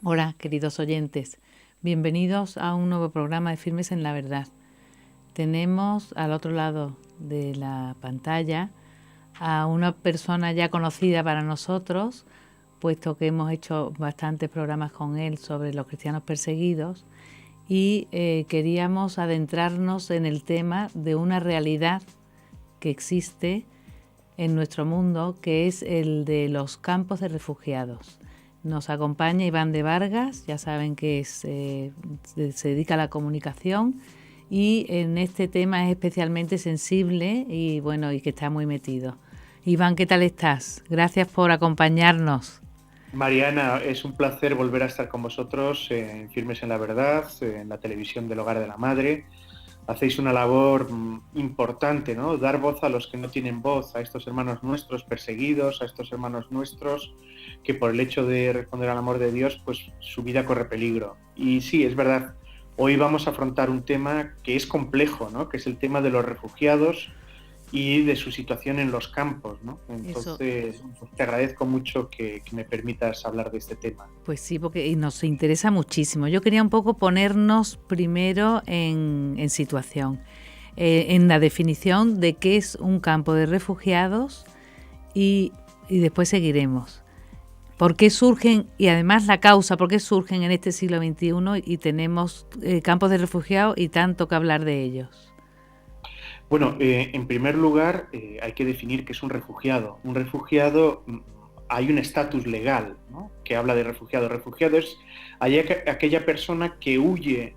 Hola, queridos oyentes. Bienvenidos a un nuevo programa de Firmes en la Verdad. Tenemos al otro lado de la pantalla a una persona ya conocida para nosotros, puesto que hemos hecho bastantes programas con él sobre los cristianos perseguidos y queríamos adentrarnos en el tema de una realidad que existe en nuestro mundo, que es el de los campos de refugiados. Nos acompaña Iván de Vargas, ya saben que se dedica a la comunicación y en este tema es especialmente sensible y bueno, y que está muy metido. Iván, ¿qué tal estás? Gracias por acompañarnos. Mariana, es un placer volver a estar con vosotros en Firmes en la Verdad, en la televisión del Hogar de la Madre. Hacéis una labor importante, ¿no? Dar voz a los que no tienen voz, a estos hermanos nuestros perseguidos, a estos hermanos nuestros que por el hecho de responder al amor de Dios, pues su vida corre peligro. Y sí, es verdad, hoy vamos a afrontar un tema que es complejo, ¿no? Que es el tema de los refugiados y de su situación en los campos, ¿no? Entonces, pues, te agradezco mucho que me permitas hablar de este tema. Pues sí, porque nos interesa muchísimo. Yo quería un poco ponernos primero en situación, en la definición de qué es un campo de refugiados y después seguiremos. ¿Por qué surgen, y además la causa, por qué surgen en este siglo XXI y tenemos campos de refugiados y tanto que hablar de ellos? Bueno, en primer lugar, hay que definir qué es un refugiado. Un refugiado, hay un estatus legal, ¿no?, que habla de refugiado. Refugiado es aquella persona que huye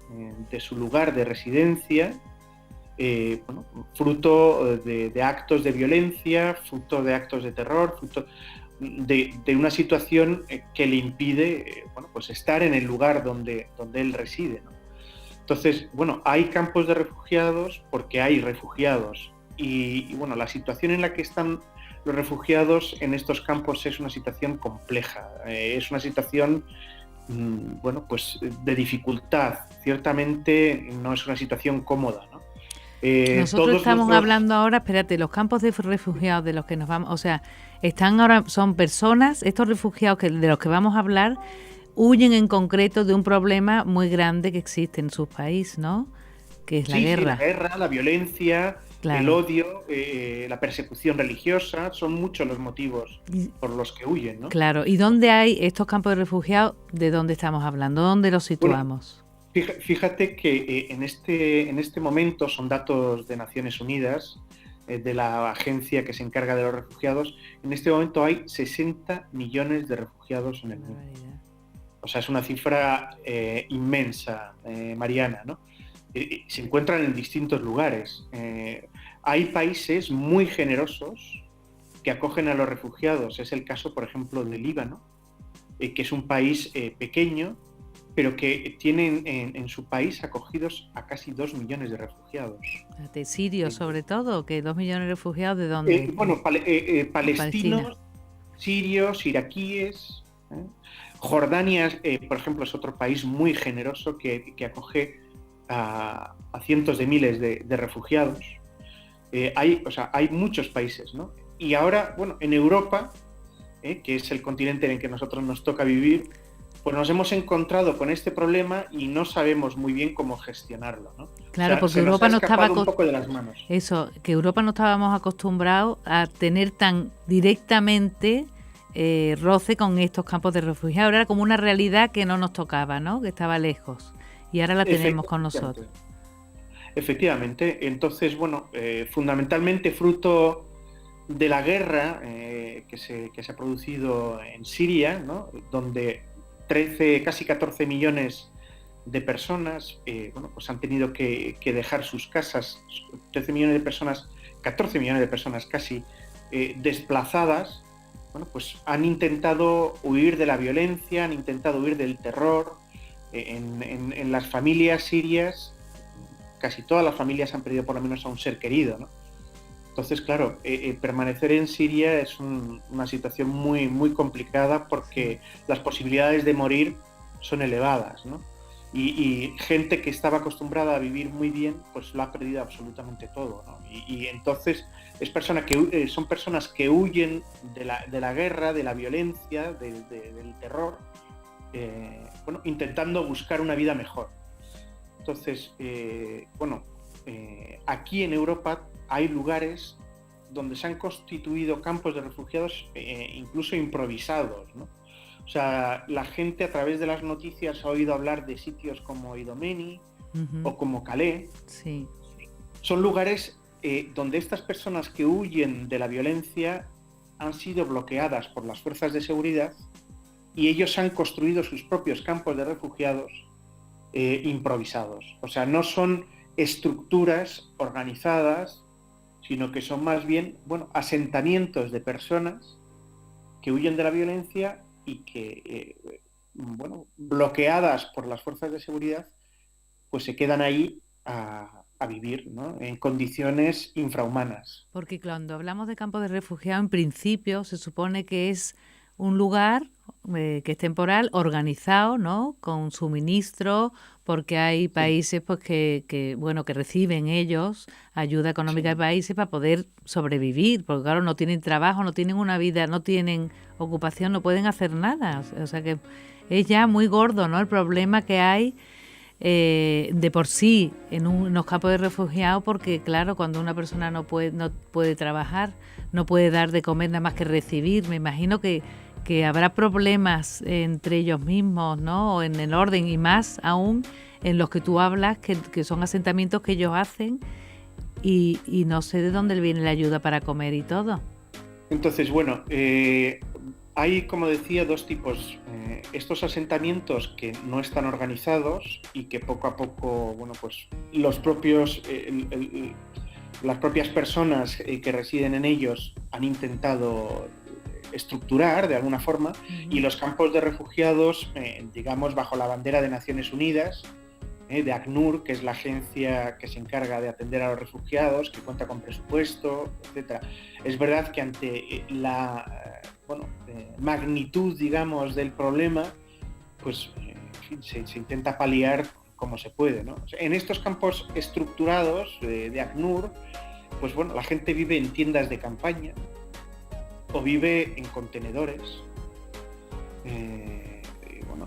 de su lugar de residencia, fruto de actos de violencia, fruto de actos de terror, fruto de una situación que le impide pues estar en el lugar donde él reside, ¿no? Entonces, bueno, hay campos de refugiados porque hay refugiados y bueno, la situación en la que están los refugiados en estos campos es una situación compleja, es una situación, pues de dificultad, ciertamente no es una situación cómoda, ¿no? Nosotros Todos estamos nuestros... hablando ahora, espérate, los campos de refugiados de los que nos vamos, o sea, están ahora, son personas, estos refugiados de los que vamos a hablar, huyen en concreto de un problema muy grande que existe en su país, ¿no? Que es la Sí, la guerra. guerra, la violencia, el Claro. odio, la persecución religiosa, son muchos los motivos por los que huyen, ¿no? Claro. ¿Y dónde hay estos campos de refugiados? ¿De dónde estamos hablando? ¿Dónde los Bueno, situamos? fíjate que en este momento son datos de Naciones Unidas, de la agencia que se encarga de los refugiados. En este momento hay 60 millones de refugiados en el mundo. O sea, es una cifra inmensa, Mariana, ¿no? Se encuentran en distintos lugares. Hay países muy generosos que acogen a los refugiados. Es el caso, por ejemplo, de Líbano, que es un país pequeño, pero que tienen en su país acogidos a casi 2 millones de refugiados. De sirios, sobre todo, que 2 millones de refugiados, ¿de dónde? Palestina. Palestinos, sirios, iraquíes. Jordania, por ejemplo, es otro país muy generoso que acoge a cientos de miles de refugiados. Hay muchos países, ¿no? Y ahora, bueno, en Europa, que es el continente en el que nosotros nos toca vivir, pues nos hemos encontrado con este problema y no sabemos muy bien cómo gestionarlo, ¿no? Claro, O sea, porque se nos ha Europa no estaba... escapado un poco de las manos. Eso, que Europa no estábamos acostumbrados a tener tan directamente roce con estos campos de refugiados. Era como una realidad que no nos tocaba, ¿no? Que estaba lejos. Y ahora la tenemos con nosotros. Efectivamente. Entonces, bueno, fundamentalmente fruto de la guerra que se ha producido en Siria, ¿no?, donde 13, casi 14 millones de personas pues han tenido que dejar sus casas, 13 millones de personas, 14 millones de personas casi desplazadas. Bueno, pues han intentado huir de la violencia, han intentado huir del terror. En las familias sirias, casi todas las familias han perdido por lo menos a un ser querido, ¿no? Entonces, claro, permanecer en Siria es una situación muy, muy complicada porque las posibilidades de morir son elevadas, ¿no? Y gente que estaba acostumbrada a vivir muy bien, pues lo ha perdido absolutamente todo, ¿no? Y entonces son personas que huyen de la guerra, de la violencia, del terror, intentando buscar una vida mejor. Entonces, aquí en Europa hay lugares donde se han constituido campos de refugiados incluso improvisados, ¿no? O sea, la gente a través de las noticias ha oído hablar de sitios como Idomeni o como Calais. Sí. Son lugares donde estas personas que huyen de la violencia han sido bloqueadas por las fuerzas de seguridad y ellos han construido sus propios campos de refugiados improvisados. O sea, no son estructuras organizadas, sino que son más bien, asentamientos de personas que huyen de la violencia y que, bloqueadas por las fuerzas de seguridad, pues se quedan ahí a vivir, ¿no? En condiciones infrahumanas. Porque cuando hablamos de campo de refugiados, en principio se supone que es un lugar que es temporal, organizado, ¿no? Con suministro, porque hay países pues que reciben ellos ayuda económica de países para poder sobrevivir, porque claro, no tienen trabajo, no tienen una vida, no tienen ocupación, no pueden hacer nada. O sea que es ya muy gordo, ¿no? El problema que hay de por sí en unos campos de refugiados, porque claro, cuando una persona no puede trabajar, no puede dar de comer nada más que recibir, me imagino que habrá problemas entre ellos mismos, ¿no? O en el orden, y más aún en los que tú hablas, que son asentamientos que ellos hacen y no sé de dónde viene la ayuda para comer y todo. Entonces, hay, como decía, dos tipos. Estos asentamientos que no están organizados y que poco a poco, los propios, las propias personas que residen en ellos han intentado estructurar de alguna forma, y los campos de refugiados, digamos, bajo la bandera de Naciones Unidas, de ACNUR, que es la agencia que se encarga de atender a los refugiados, que cuenta con presupuesto, etc. Es verdad que ante la magnitud, digamos, del problema, pues se intenta paliar como se puede, ¿no? O sea, en estos campos estructurados de ACNUR, pues la gente vive en tiendas de campaña o vive en contenedores.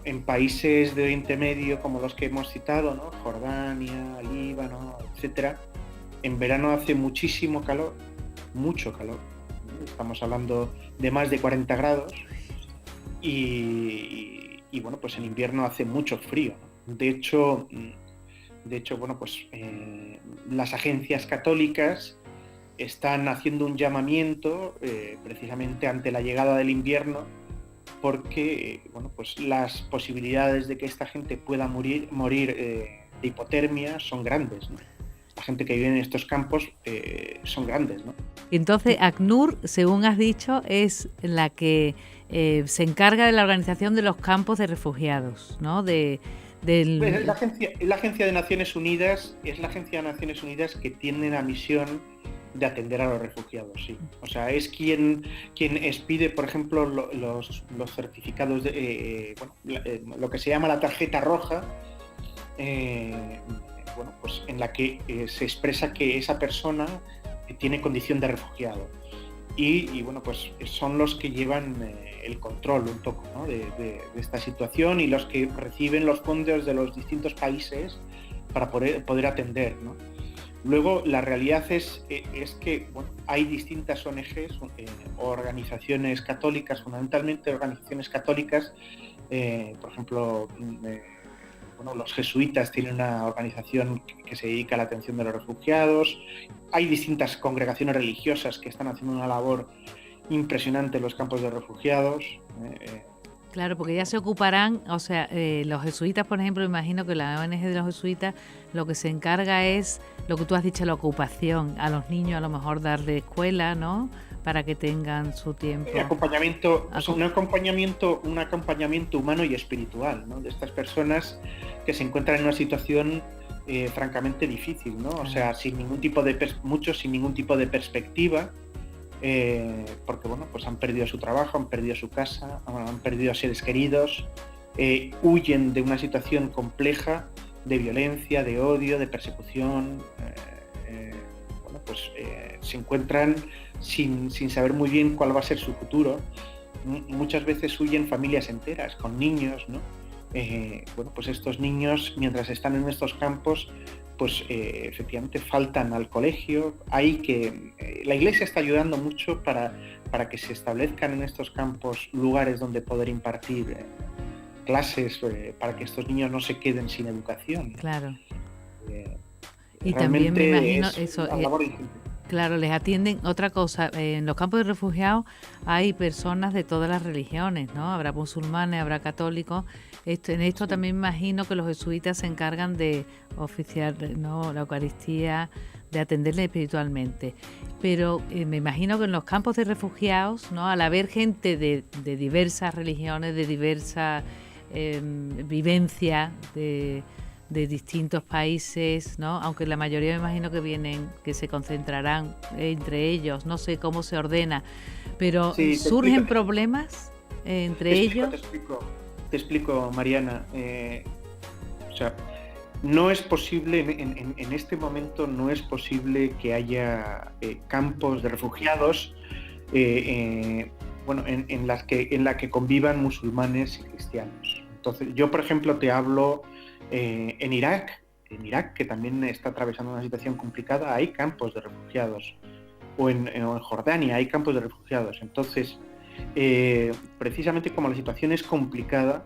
En países de Oriente Medio como los que hemos citado, ¿no? Jordania, Líbano, etcétera, en verano hace muchísimo calor, mucho calor. Estamos hablando de más de 40 grados y pues en invierno hace mucho frío, ¿no? De hecho, las agencias católicas están haciendo un llamamiento precisamente ante la llegada del invierno, porque las posibilidades de que esta gente pueda morir de hipotermia son grandes, ¿no? La gente que vive en estos campos son grandes, ¿no? Entonces, ACNUR, según has dicho, es la que se encarga de la organización de los campos de refugiados, ¿no? Es la agencia de Naciones Unidas, es la agencia de Naciones Unidas que tiene la misión de atender a los refugiados, sí. O sea, es quien expide, por ejemplo, los certificados de lo que se llama la tarjeta roja, en la que se expresa que esa persona tiene condición de refugiado. Y son los que llevan el control un poco, ¿no? de esta situación, y los que reciben los fondos de los distintos países para poder atender, ¿no? Luego, la realidad es que hay distintas ONGs, organizaciones católicas, fundamentalmente organizaciones católicas. Por ejemplo, los jesuitas tienen una organización que se dedica a la atención de los refugiados. Hay distintas congregaciones religiosas que están haciendo una labor impresionante en los campos de refugiados. Claro, porque ya se ocuparán, o sea, los jesuitas, por ejemplo, imagino que la ONG de los jesuitas lo que se encarga es lo que tú has dicho, la ocupación, a los niños a lo mejor darle escuela, ¿no? Para que tengan su tiempo. Un acompañamiento humano y espiritual, ¿no? De estas personas que se encuentran en una situación francamente difícil, ¿no? O sea, muchos sin ningún tipo de perspectiva. Porque han perdido su trabajo, han perdido su casa, han perdido a seres queridos, huyen de una situación compleja de violencia, de odio, de persecución. Se encuentran sin saber muy bien cuál va a ser su futuro, muchas veces huyen familias enteras, con niños, ¿no? Bueno, pues estos niños, mientras están en estos campos, pues efectivamente faltan al colegio. La Iglesia está ayudando mucho para que se establezcan en estos campos lugares donde poder impartir clases, para que estos niños no se queden sin educación. Claro. Eh, Y también me Realmente imagino es eso, una labor difícil. claro, les atienden. Otra cosa, en los campos de refugiados hay personas de todas las religiones, ¿no? Habrá musulmanes, habrá católicos. En esto Sí. también me imagino que los jesuitas se encargan de oficiar, ¿no?, la Eucaristía, de atenderles espiritualmente. Pero me imagino que en los campos de refugiados, ¿no?, al haber gente de diversas religiones, de diversa vivencia, de distintos países, ¿no? Aunque la mayoría me imagino que se concentrarán entre ellos, no sé cómo se ordena, pero Sí, ¿surgen problemas entre ellos? Te explico, Mariana. O sea, no es posible, en este momento no es posible que haya campos de refugiados bueno, en la que convivan musulmanes y cristianos. Entonces, yo, por ejemplo, te hablo en Irak, que también está atravesando una situación complicada, hay campos de refugiados. O en Jordania hay campos de refugiados. Entonces, precisamente como la situación es complicada,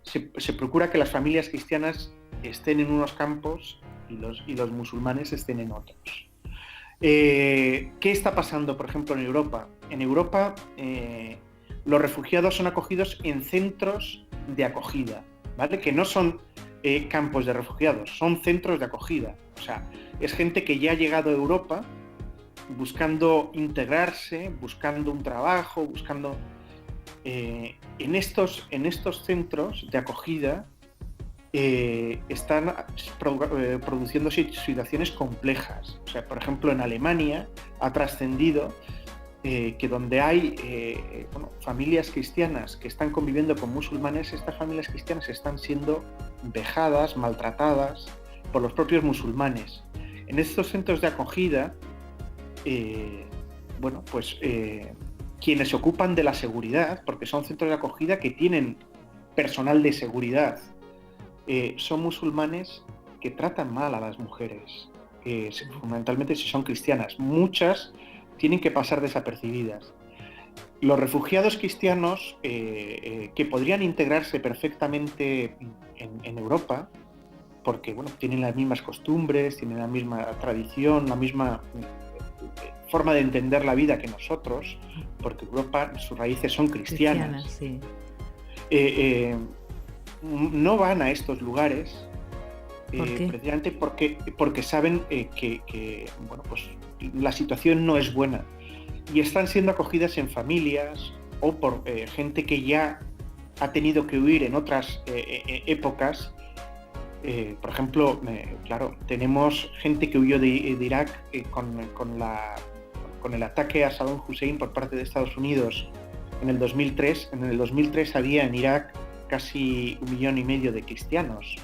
se procura que las familias cristianas estén en unos campos y los musulmanes estén en otros. ¿Qué está pasando, por ejemplo, en Europa? En Europa, los refugiados son acogidos en centros de acogida, ¿vale? Que no son campos de refugiados, son centros de acogida. O sea, es gente que ya ha llegado a Europa buscando integrarse, buscando un trabajo, buscando... en estos centros de acogida están produciendo situaciones complejas. O sea, por ejemplo, en Alemania ha trascendido que donde hay familias cristianas que están conviviendo con musulmanes, estas familias cristianas están siendo vejadas, maltratadas por los propios musulmanes. En estos centros de acogida, quienes se ocupan de la seguridad, porque son centros de acogida que tienen personal de seguridad, son musulmanes que tratan mal a las mujeres, fundamentalmente si son cristianas. Muchas tienen que pasar desapercibidas. Los refugiados cristianos que podrían integrarse perfectamente en Europa, porque bueno, tienen las mismas costumbres, tienen la misma tradición, la misma forma de entender la vida que nosotros, porque Europa, sus raíces son cristianas. Sí. No van a estos lugares ¿Por qué? precisamente porque saben que bueno, pues, la situación no es buena y están siendo acogidas en familias o por gente que ya ha tenido que huir en otras épocas. Por ejemplo, claro, tenemos gente que huyó de Irak con el ataque a Saddam Hussein por parte de Estados Unidos en el 2003. En el 2003 había en Irak casi 1,5 millones de cristianos.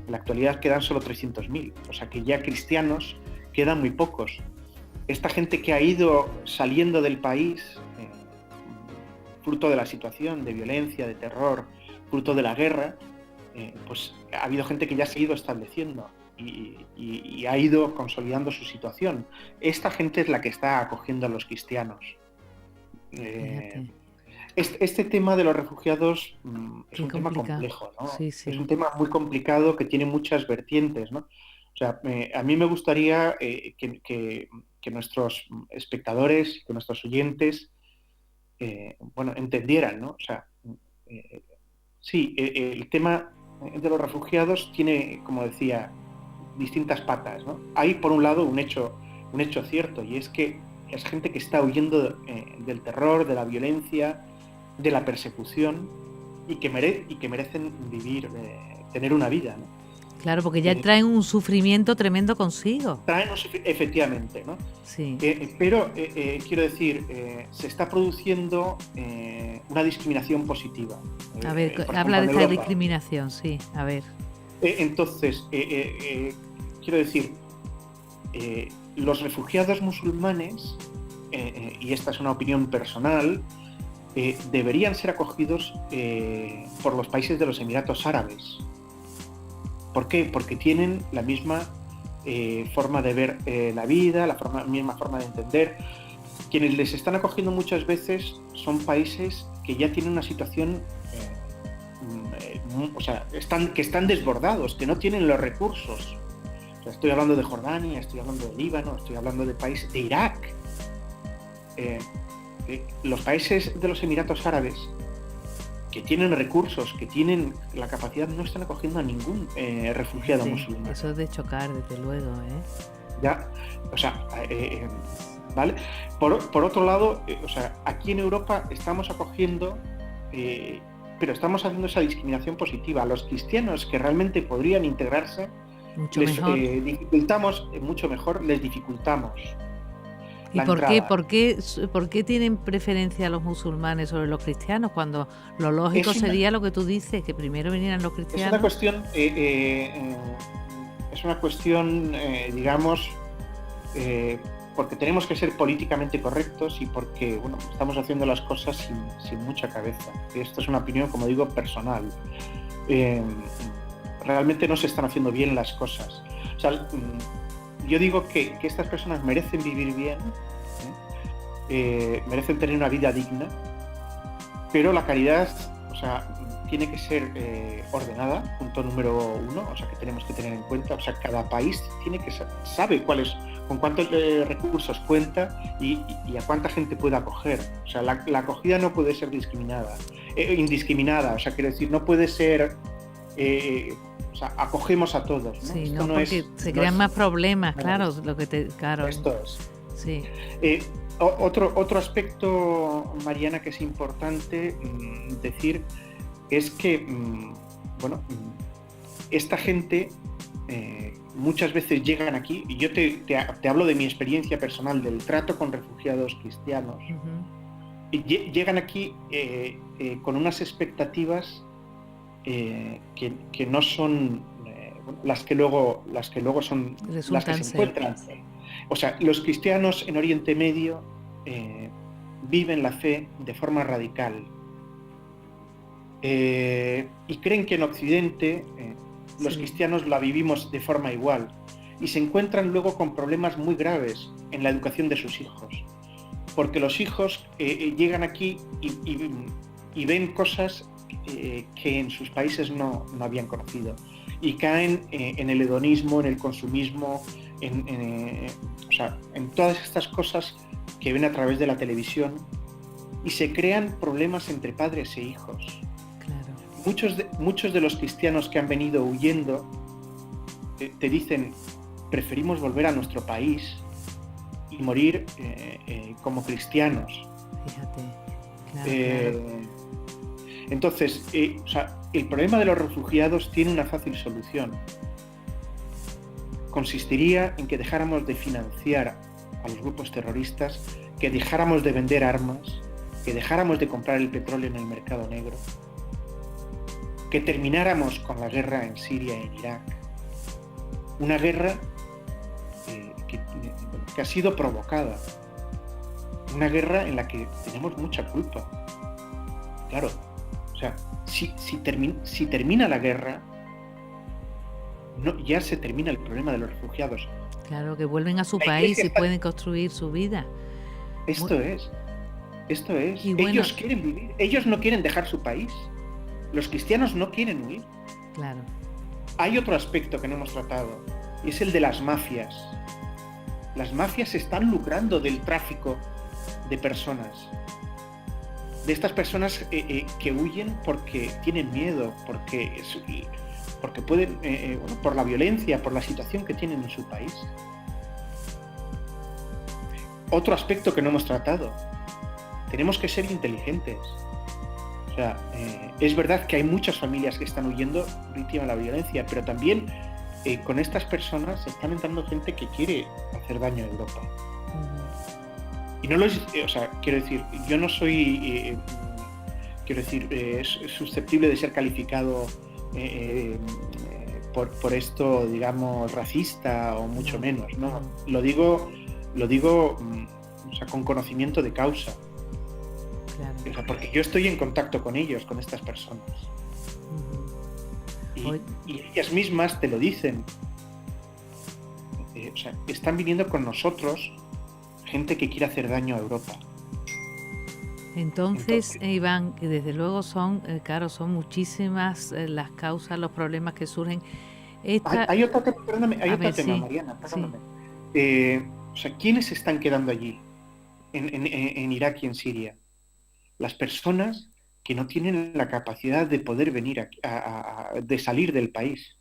En la actualidad quedan solo 300.000, o sea que ya cristianos quedan muy pocos. Esta gente que ha ido saliendo del país, fruto de la situación de violencia, de terror, fruto de la guerra, pues ha habido gente que ya se ha ido estableciendo y ha ido consolidando su situación. Esta gente es la que está acogiendo a los cristianos. Este tema de los refugiados es un tema complejo, ¿no? Sí. Es un tema muy complicado que tiene muchas vertientes, ¿no? O sea, a mí me gustaría que nuestros espectadores, que nuestros oyentes, entendieran, ¿no? O sea, sí, el tema de los refugiados tiene, como decía, distintas patas, ¿no? Hay, por un lado, un hecho cierto, y es que es gente que está huyendo del terror, de la violencia, de la persecución y que merecen vivir, tener una vida, ¿no? Claro, porque ya traen un sufrimiento tremendo consigo. Efectivamente, ¿no? Sí. Pero quiero decir, se está produciendo una discriminación positiva. A ver, por habla ejemplo, de esta Europa. Discriminación, sí, a ver. Entonces, quiero decir, los refugiados musulmanes, y esta es una opinión personal, deberían ser acogidos por los países de los Emiratos Árabes. ¿Por qué? Porque tienen la misma forma de ver la vida, la misma forma de entender. Quienes les están acogiendo muchas veces son países que ya tienen una situación, que están desbordados, que no tienen los recursos. O sea, estoy hablando de Jordania, estoy hablando de Líbano, estoy hablando de países de Irak. Los países de los Emiratos Árabes, que tienen recursos, que tienen la capacidad, no están acogiendo a ningún refugiado musulmán. Eso es de chocar, desde luego, Ya, o sea, ¿vale? Por otro lado, aquí en Europa estamos acogiendo, pero estamos haciendo esa discriminación positiva. A los cristianos que realmente podrían integrarse, dificultamos mucho mejor, les dificultamos. ¿Y por qué tienen preferencia los musulmanes sobre los cristianos? Cuando lo lógico sería lo que tú dices, que primero vinieran los cristianos. Es una cuestión, digamos, porque tenemos que ser políticamente correctos y porque, estamos haciendo las cosas sin mucha cabeza. Esto es una opinión, como digo, personal. Realmente no se están haciendo bien las cosas. O sea, yo digo que estas personas merecen vivir bien, merecen tener una vida digna, pero la caridad, tiene que ser ordenada, punto número 1, que tenemos que tener en cuenta. Cada país sabe con cuántos recursos cuenta y a cuánta gente puede acoger. La acogida no puede ser indiscriminada, quiero decir, no puede ser... acogemos a todos, ¿no? Sí, no, porque se crean más problemas, claro, Esto es. Sí. Otro aspecto, Mariana, que es importante decir es que, esta gente muchas veces llegan aquí, y yo te hablo de mi experiencia personal, del trato con refugiados cristianos, y llegan aquí con unas expectativas que no son las que luego son las que se encuentran. Los cristianos en Oriente Medio viven la fe de forma radical y creen que en Occidente los cristianos la vivimos de forma igual, y se encuentran luego con problemas muy graves en la educación de sus hijos, porque los hijos llegan aquí y ven cosas que en sus países no habían conocido, y caen en el hedonismo, en el consumismo, en todas estas cosas que ven a través de la televisión, y se crean problemas entre padres e hijos. Claro. Muchos de los cristianos que han venido huyendo te dicen: preferimos volver a nuestro país y morir como cristianos. Fíjate. Claro. Entonces, el problema de los refugiados tiene una fácil solución. Consistiría en que dejáramos de financiar a los grupos terroristas, que dejáramos de vender armas, que dejáramos de comprar el petróleo en el mercado negro, que termináramos con la guerra en Siria y en Irak. Una guerra que ha sido provocada. Una guerra en la que tenemos mucha culpa. Claro. Si termina la guerra, ya se termina el problema de los refugiados. Claro, que vuelven a su país y pueden construir su vida. Esto es. Ellos quieren vivir, ellos no quieren dejar su país. Los cristianos no quieren huir. Claro. Hay otro aspecto que no hemos tratado, y es el de las mafias. Las mafias están lucrando del tráfico de personas. De estas personas que huyen porque tienen miedo, porque pueden, por la violencia, por la situación que tienen en su país. Otro aspecto que no hemos tratado: tenemos que ser inteligentes. Es verdad que hay muchas familias que están huyendo víctimas de la violencia, pero también con estas personas está entrando gente que quiere hacer daño a Europa. Y no quiero decir, yo no soy, susceptible de ser calificado por esto, digamos, racista o mucho menos, ¿no? Lo digo con conocimiento de causa. Claro. O sea, porque yo estoy en contacto con ellos, con estas personas. Hoy- Y ellas mismas te lo dicen. O sea, están viniendo con nosotros gente que quiere hacer daño a Europa. Entonces, Iván, que desde luego son, claro, son muchísimas las causas, los problemas que surgen. Hay otro tema, perdóname, hay A otro ver, tema, sí, Mariana, sí. perdóname. O sea, ¿quiénes se están quedando allí, en Irak y en Siria? Las personas que no tienen la capacidad de poder venir de salir del país.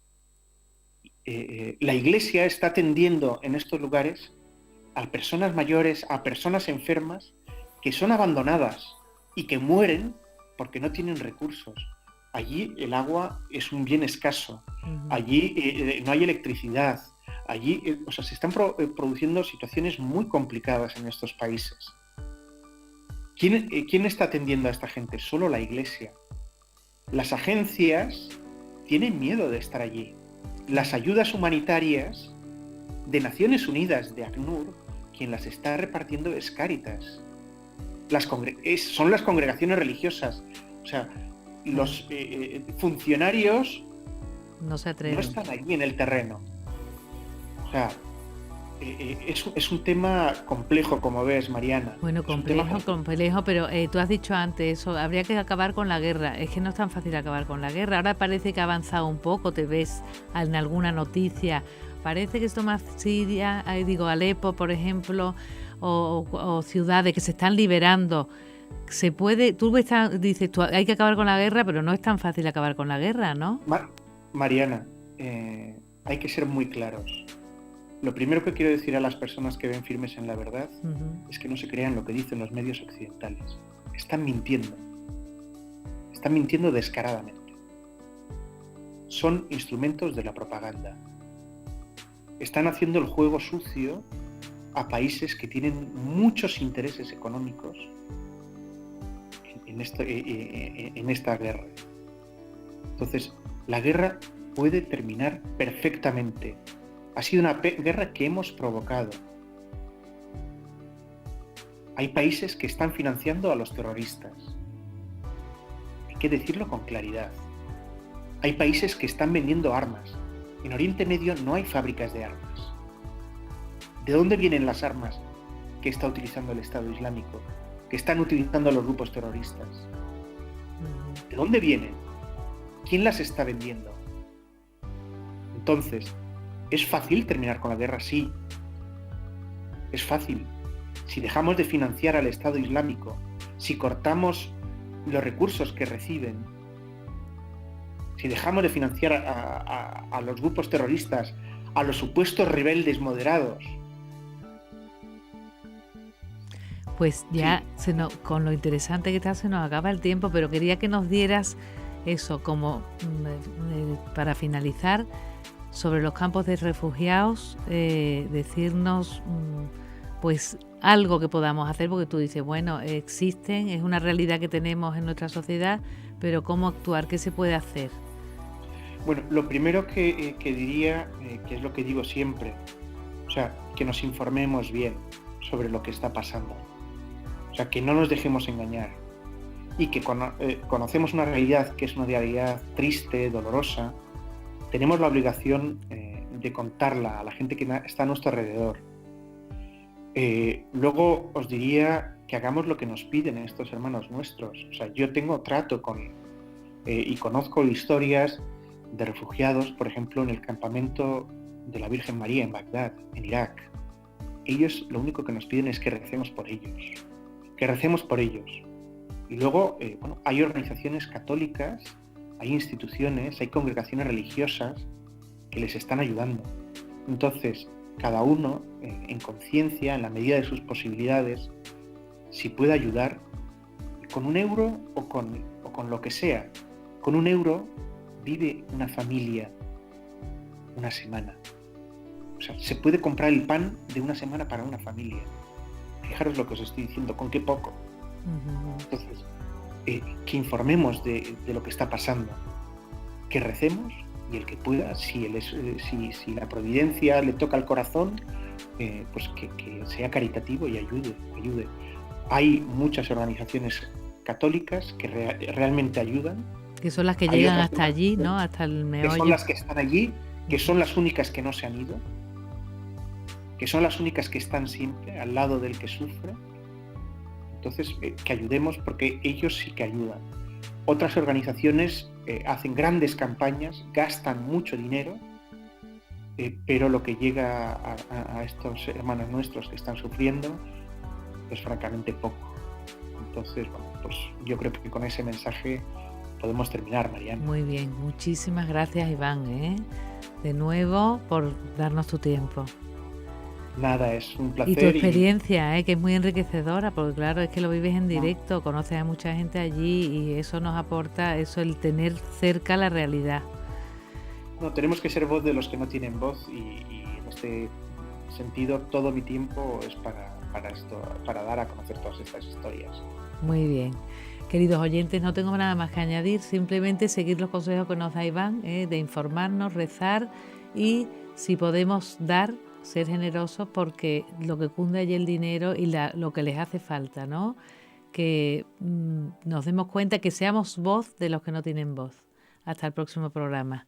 La Iglesia está atendiendo en estos lugares a personas mayores, a personas enfermas, que son abandonadas y que mueren porque no tienen recursos. Allí el agua es un bien escaso, allí no hay electricidad, allí o sea, se están produciendo situaciones muy complicadas en estos países. ¿Quién está atendiendo a esta gente? Solo la Iglesia. Las agencias tienen miedo de estar allí. Las ayudas humanitarias de Naciones Unidas, de ACNUR, quien las está repartiendo es Cáritas. Son las congregaciones religiosas. O sea, los funcionarios no se atreven. No están allí en el terreno. O sea, es un tema complejo, como ves, Mariana. Bueno, complejo, pero tú has dicho antes eso, habría que acabar con la guerra. Es que no es tan fácil acabar con la guerra. Ahora parece que ha avanzado un poco, te ves en alguna noticia. Parece que esto más Siria, Alepo, por ejemplo, o ciudades que se están liberando. Se puede, dices, hay que acabar con la guerra, pero no es tan fácil acabar con la guerra, ¿no? Mariana, hay que ser muy claros. Lo primero que quiero decir a las personas que ven Firmes en la Verdad es que no se crean lo que dicen los medios occidentales. Están mintiendo descaradamente. Son instrumentos de la propaganda. Están haciendo el juego sucio a países que tienen muchos intereses económicos en esta guerra. Entonces, la guerra puede terminar perfectamente. Ha sido una guerra que hemos provocado. Hay países que están financiando a los terroristas. Hay que decirlo con claridad. Hay países que están vendiendo armas. En Oriente Medio no hay fábricas de armas. ¿De dónde vienen las armas que está utilizando el Estado Islámico? Que están utilizando los grupos terroristas. ¿De dónde vienen? ¿Quién las está vendiendo? Entonces, ¿es fácil terminar con la guerra? Sí. Es fácil. Si dejamos de financiar al Estado Islámico, si cortamos los recursos que reciben, si dejamos de financiar a los grupos terroristas, a los supuestos rebeldes moderados. Pues ya con lo interesante que está se nos acaba el tiempo, pero quería que nos dieras eso como para finalizar sobre los campos de refugiados, decirnos pues algo que podamos hacer, porque tú dices, bueno, existen, es una realidad que tenemos en nuestra sociedad, pero ¿cómo actuar? ¿Qué se puede hacer? Bueno, lo primero que diría, que es lo que digo siempre, o sea, que nos informemos bien sobre lo que está pasando. O sea, que no nos dejemos engañar y que conocemos una realidad que es una realidad triste, dolorosa, tenemos la obligación de contarla a la gente que está a nuestro alrededor. Luego os diría que hagamos lo que nos piden estos hermanos nuestros. O sea, yo tengo trato y conozco historias de refugiados, por ejemplo, en el campamento de la Virgen María en Bagdad, en Irak. Ellos lo único que nos piden es que recemos por ellos. Y luego, hay organizaciones católicas, hay instituciones, hay congregaciones religiosas que les están ayudando. Entonces, cada uno, en conciencia, en la medida de sus posibilidades, si puede ayudar, con €1 o con lo que sea. Con €1 vive una familia una semana. O sea, se puede comprar el pan de una semana para una familia. Fijaros lo que os estoy diciendo, con qué poco. Entonces, que informemos de lo que está pasando, que recemos y el que pueda, si la providencia le toca al corazón, pues que sea caritativo y ayude. Hay muchas organizaciones católicas que realmente ayudan. Que son las que Hay llegan otras hasta allí, ¿no? Hasta el que meollo. son las que están allí, que son las únicas que no se han ido, que son las únicas que están siempre al lado del que sufre. Entonces, que ayudemos, porque ellos sí que ayudan. Otras organizaciones hacen grandes campañas, gastan mucho dinero, pero lo que llega a estos hermanos nuestros que están sufriendo es francamente poco. Entonces, bueno, pues yo creo que con ese mensaje podemos terminar, Mariana. Muy bien, muchísimas gracias, Iván, de nuevo por darnos tu tiempo. Nada, es un placer. Y tu experiencia, que es muy enriquecedora, porque claro, es que lo vives en directo, conoces a mucha gente allí y eso nos aporta, eso, el tener cerca la realidad. No, tenemos que ser voz de los que no tienen voz, y en este sentido todo mi tiempo es para esto, para dar a conocer todas estas historias. Muy bien. Queridos oyentes, no tengo nada más que añadir, simplemente seguir los consejos que nos da Iván, de informarnos, rezar y, si podemos dar, ser generosos, porque lo que cunde allí el dinero y lo que les hace falta, ¿no? Que nos demos cuenta, que seamos voz de los que no tienen voz. Hasta el próximo programa.